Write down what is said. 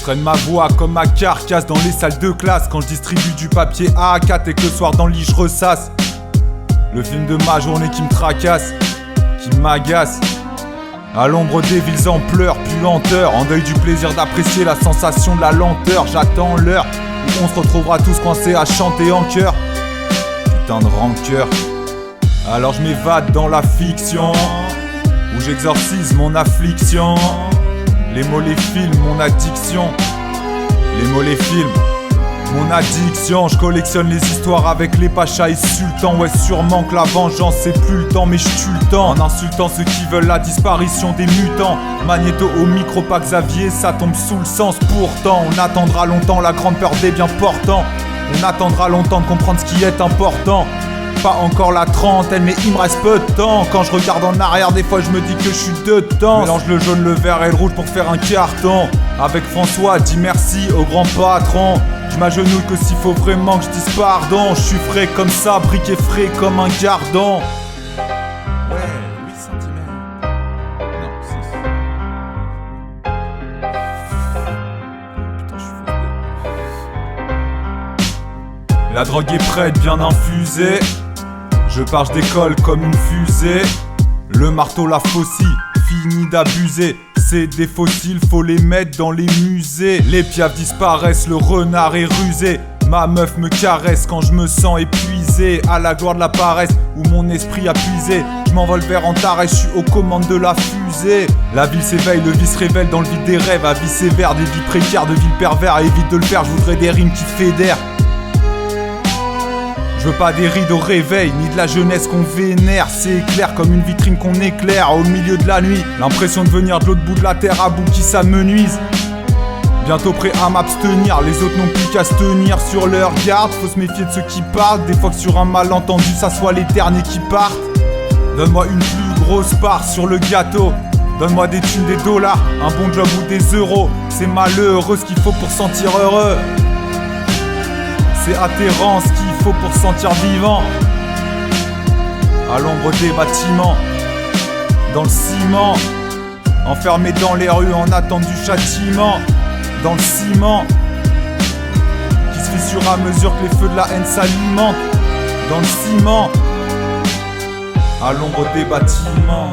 traîne ma voix comme ma carcasse dans les salles de classe quand je distribue du papier A4 et que le soir dans le lit je ressasse le film de ma journée qui me tracasse, qui m'agace. À l'ombre des villes en pleurs, puanteur, en deuil du plaisir d'apprécier la sensation de la lenteur. J'attends l'heure où on se retrouvera tous coincés à chanter en chœur. Putain de rancœur. Alors je m'évade dans la fiction où j'exorcise mon affliction. Les mots, les films, mon addiction. Les mots, les films, mon addiction. Je collectionne les histoires avec les pachas insultants. Ouais, sûrement que la vengeance c'est plus le temps, mais je tue le temps en insultant ceux qui veulent la disparition des mutants. Magnéto au micro, pas Xavier, ça tombe sous le sens. Pourtant on attendra longtemps la grande peur des bien portants. On attendra longtemps de comprendre ce qui est important. Pas encore la trentaine, mais il me reste peu de temps. Quand je regarde en arrière, des fois je me dis que je suis dedans. Mélange le jaune, le vert et le rouge pour faire un carton. Avec François, dis merci au grand patron. Je m'agenouille que s'il faut vraiment que je dise pardon. Je suis frais comme ça, briquet frais comme un gardon. Ouais, 8 cm. Non, 6. Putain, je suis fou. La drogue est prête, bien infusée. Je pars, je décolle comme une fusée. Le marteau, la faucille, fini d'abuser. C'est des fossiles, faut les mettre dans les musées. Les piafs disparaissent, le renard est rusé. Ma meuf me caresse quand je me sens épuisé. À la gloire de la paresse, où mon esprit a puisé. Je m'envole vers Antares, je suis aux commandes de la fusée. La ville s'éveille, le vice révèle dans le vide des rêves. Avis sévère, des vies précaires, de villes pervers. Évite de le faire, je voudrais des rimes qui fédèrent. Je veux pas des rides au réveil, ni de la jeunesse qu'on vénère. C'est clair comme une vitrine qu'on éclaire au milieu de la nuit. L'impression de venir de l'autre bout de la terre à bout qui s'amenuise. Bientôt prêt à m'abstenir, les autres n'ont plus qu'à se tenir sur leur garde. Faut se méfier de ceux qui parlent, des fois que sur un malentendu ça soit les derniers qui partent. Donne-moi une plus grosse part sur le gâteau. Donne-moi des thunes, des dollars, un bon job ou des euros. C'est malheureux ce qu'il faut pour sentir heureux. C'est atterrant ce qu'il faut pour se sentir vivant. À l'ombre des bâtiments, dans le ciment, enfermé dans les rues en attente du châtiment. Dans le ciment, qui se fissure à mesure que les feux de la haine s'alimentent. Dans le ciment, à l'ombre des bâtiments.